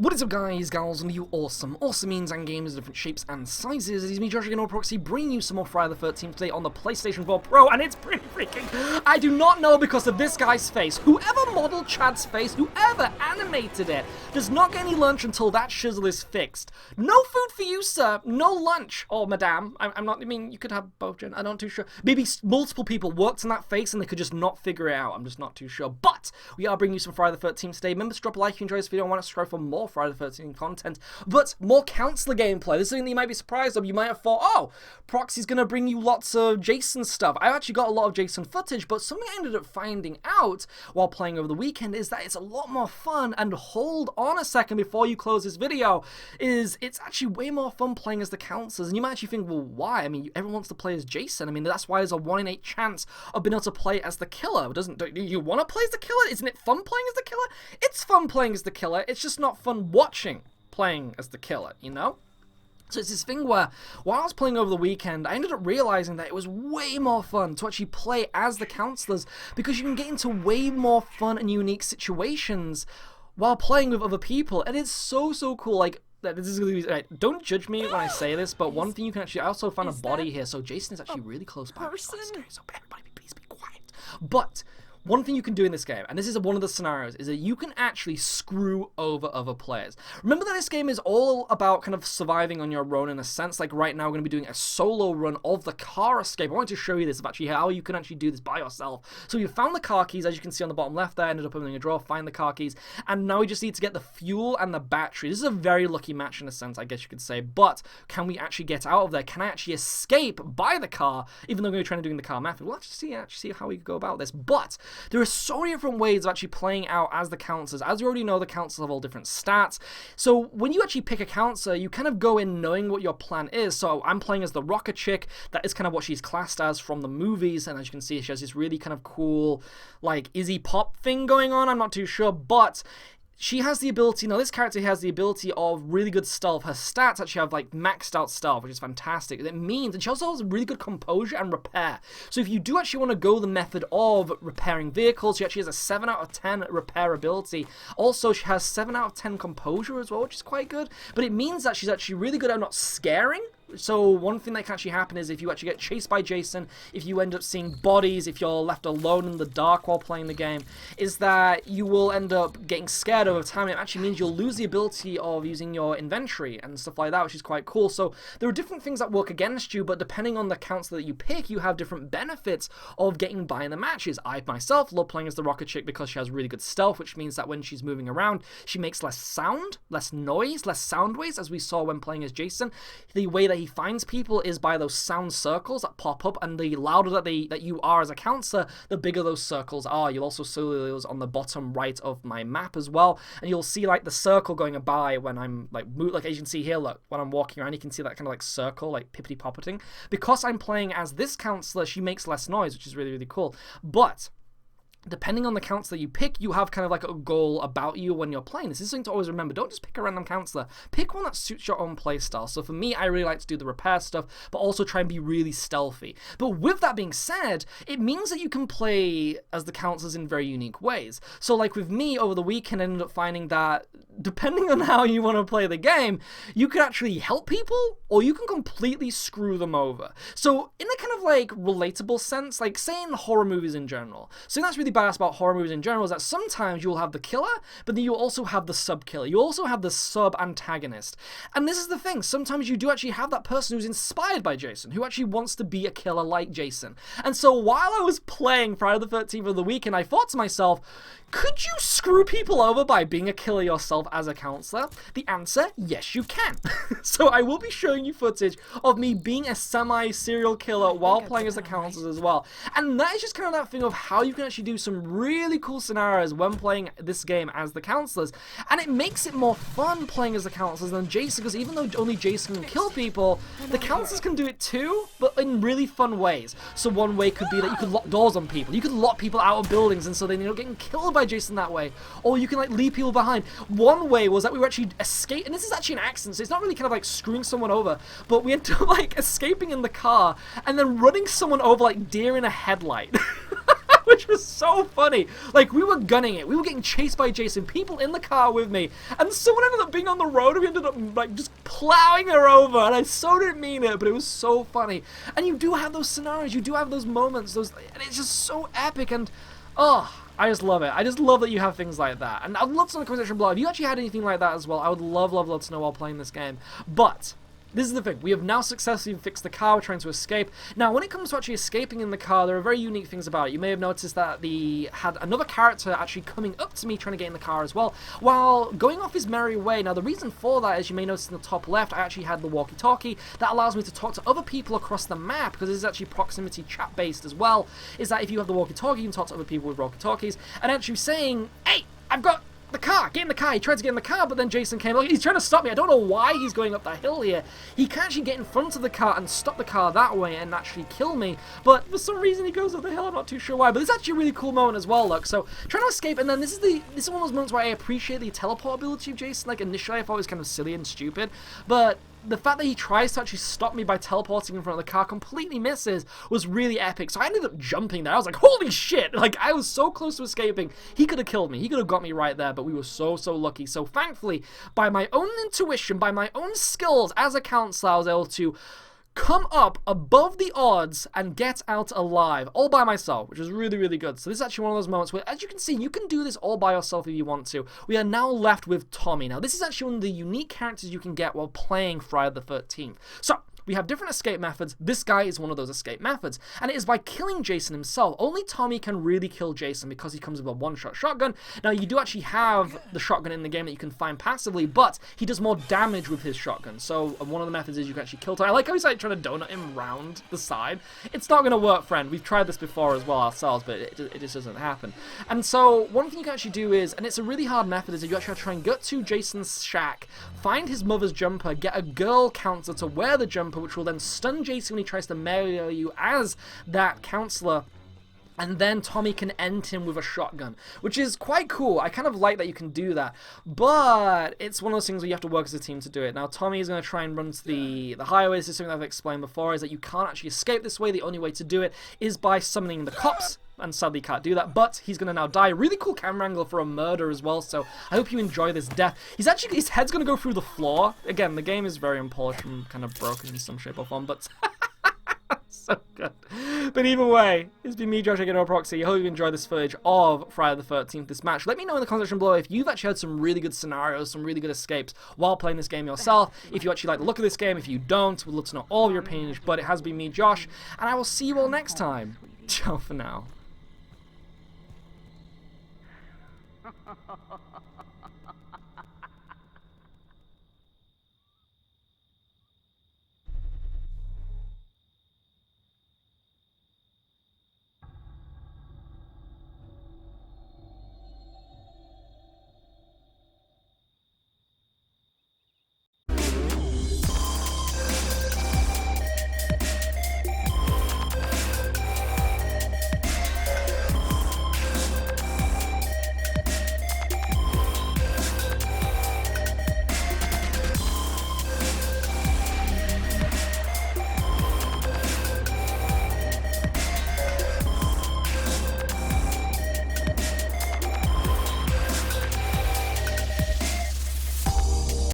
What is up, guys, gals, and you awesome means and gamers of different shapes and sizes. It is me, Josh, again, or Proxy, bringing you some more Friday the 13th today on the PlayStation 4 Pro, and it's pretty freaking... I do not know because of this guy's face. Whoever modeled Chad's face, whoever animated it, does not get any lunch until that shizzle is fixed. No food for you, sir. No lunch. Or madame. I'm not... I mean, you could have both, Jen. I'm not too sure. Maybe multiple people worked on that face and they could just not figure it out. I'm just not too sure. But we are bringing you some Friday the 13th today. Remember to drop a like if you enjoyed this video and want us to try for more Friday the 13th content, but more counselor gameplay. This is something that you might be surprised of. You might have thought, oh, Proxy's gonna bring you lots of Jason stuff. I've actually got a lot of Jason footage, but something I ended up finding out while playing over the weekend is that it's a lot more fun, and hold on a second before you close this video, it's actually way more fun playing as the counselors. And you might actually think, well, why? I mean, everyone wants to play as Jason. I mean, that's why there's a 1 in 8 chance of being able to play as the killer. Do you want to play as the killer? Isn't it fun playing as the killer? It's fun playing as the killer. It's just not fun watching playing as the killer, you know? So it's this thing where, while I was playing over the weekend, I ended up realizing that it was way more fun to actually play as the counselors, because you can get into way more fun and unique situations while playing with other people, and it's so cool. Like, this is gonna be, right, don't judge me when I say this, but one thing you can actually, I also found a body here, so Jason is actually really close by. So everybody please be quiet. But one thing you can do in this game, and this is one of the scenarios, is that you can actually screw over other players. Remember that this game is all about kind of surviving on your own in a sense. Like right now we're going to be doing a solo run of the car escape. I wanted to show you this of actually how you can actually do this by yourself. So you found the car keys, as you can see on the bottom left there, ended up opening a drawer, find the car keys, and now we just need to get the fuel and the battery. This is a very lucky match in a sense, I guess you could say, but can we actually get out of there? Can I actually escape by the car, even though we're going to be trying to do the car method? We'll actually see how we go about this, but there are so many different ways of actually playing out as the counselors. As you already know, the counselors have all different stats. So when you actually pick a counselor, you kind of go in knowing what your plan is. So I'm playing as the rocker chick. That is kind of what she's classed as from the movies. And as you can see, she has this really kind of cool, like, Izzy Pop thing going on. I'm not too sure, but she has the ability, now this character has the ability of really good stealth. Her stats actually have like maxed out stealth, which is fantastic. It means, and she also has really good composure and repair. So if you do actually want to go the method of repairing vehicles, she actually has a 7 out of 10 repair ability. Also, she has 7 out of 10 composure as well, which is quite good. But it means that she's actually really good at not scaring. So one thing that can actually happen is if you actually get chased by Jason, if you end up seeing bodies, if you're left alone in the dark while playing the game, is that you will end up getting scared over time. It actually means you'll lose the ability of using your inventory and stuff like that, which is quite cool. So there are different things that work against you, but depending on the counselor that you pick, you have different benefits of getting by in the matches. I myself love playing as the rocket chick because she has really good stealth, which means that when she's moving around, she makes less sound, less noise, less sound waves, as we saw when playing as Jason. The way that he finds people is by those sound circles that pop up, and the louder that you are as a counselor, the bigger those circles are. You'll also see those on the bottom right of my map as well, and you'll see like the circle going by when I'm like as you can see here, look, when I'm walking around, you can see that kind of like circle, like pippity poppeting. Because I'm playing as this counselor, she makes less noise, which is really cool. But depending on the counselor you pick, you have kind of like a goal about you when you're playing. This is something to always remember. Don't just pick a random counselor. Pick one that suits your own playstyle. So for me, I really like to do the repair stuff, but also try and be really stealthy. But with that being said, it means that you can play as the counselors in very unique ways. So like with me, over the weekend, I ended up finding that depending on how you want to play the game, you could actually help people, or you can completely screw them over. So in a kind of like relatable sense, like say in horror movies in general, something that's really badass about horror movies in general is that sometimes you'll have the killer, but then you also have the sub-killer. You also have the sub-antagonist. And this is the thing, sometimes you do actually have that person who's inspired by Jason, who actually wants to be a killer like Jason. And so while I was playing Friday the 13th of the weekend, I thought to myself, could you screw people over by being a killer yourself as a counselor? The answer, yes you can. So I will be showing you footage of me being a semi-serial killer while playing as the counselors as well. And that is just kind of that thing of how you can actually do some really cool scenarios when playing this game as the counselors. And it makes it more fun playing as the counselors than Jason, because even though only Jason can kill people, the counselors can do it too, but in really fun ways. So one way could be that you could lock doors on people. You could lock people out of buildings, and so they end up getting killed by Jason that way. Or you can like leave people behind. One way was that we were actually escape, and this is actually an accident, so it's not really kind of like screwing someone over, but we ended up like escaping in the car and then running someone over like deer in a headlight. Which which was so funny. Like, we were gunning it. We were getting chased by Jason, people in the car with me, and someone ended up being on the road, and we ended up, like, just plowing her over, and I so didn't mean it, but it was so funny. And you do have those scenarios, you do have those moments, and it's just so epic, and, oh, I just love it. I just love that you have things like that. And I'd love to know in the comment section below, if you actually had anything like that as well, I would love, love, love to know while playing this game. But this is the thing, we have now successfully fixed the car, we're trying to escape. Now, when it comes to actually escaping in the car, there are very unique things about it. You may have noticed that had another character actually coming up to me trying to get in the car as well, while going off his merry way. Now, the reason for that, as you may notice in the top left, I actually had the walkie-talkie that allows me to talk to other people across the map, because this is actually proximity chat-based as well, is that if you have the walkie-talkie, you can talk to other people with walkie-talkies, and actually saying, hey, I've got the car, get in the car. He tried to get in the car, but then Jason came. Like, he's trying to stop me. I don't know why he's going up that hill here. He can actually get in front of the car and stop the car that way and actually kill me, but for some reason he goes up the hill. I'm not too sure why, but it's actually a really cool moment as well. Look, so trying to escape, and then this is one of those moments where I appreciate the teleport ability of Jason. Like, initially I thought it was kind of silly and stupid, but the fact that he tries to actually stop me by teleporting in front of the car, completely misses, was really epic. So I ended up jumping there. I was like, holy shit! Like, I was so close to escaping. He could have killed me. He could have got me right there, but we were so, so lucky. So thankfully, by my own intuition, by my own skills as a counselor, I was able to come up above the odds and get out alive, all by myself, which was really, really good. So this is actually one of those moments where, as you can see, you can do this all by yourself if you want to. We are now left with Tommy. Now, this is actually one of the unique characters you can get while playing Friday the 13th. So, we have different escape methods. This guy is one of those escape methods, and it is by killing Jason himself. Only Tommy can really kill Jason because he comes with a one-shot shotgun. Now, you do actually have the shotgun in the game that you can find passively, but he does more damage with his shotgun. So one of the methods is you can actually kill Tommy. I like how he's like trying to donut him round the side. It's not going to work, friend. We've tried this before as well ourselves, but it just doesn't happen. And so one thing you can actually do is, and it's a really hard method, is that you actually have to try and get to Jason's shack, find his mother's jumper, get a girl counselor to wear the jumper, which will then stun Jason when he tries to marry you as that counselor, and then Tommy can end him with a shotgun, which is quite cool. I kind of like that you can do that, but it's one of those things where you have to work as a team to do it. Now, Tommy is going to try and run to the highway. This is something I've explained before, is that you can't actually escape this way. The only way to do it is by summoning the cops, and sadly can't do that, but he's going to now die. Really cool camera angle for a murder as well, so I hope you enjoy this death. His head's going to go through the floor. Again, the game is very unpolished and kind of broken in some shape or form, but so good. But either way, it's been me, Josh, Higgins Proxy. I hope you enjoyed this footage of Friday the 13th, this match. Let me know in the comment section below if you've actually had some really good scenarios, some really good escapes while playing this game yourself. If you actually like the look of this game, if you don't, we'd love to know all of your opinions. But it has been me, Josh, and I will see you all next time. Ciao for now.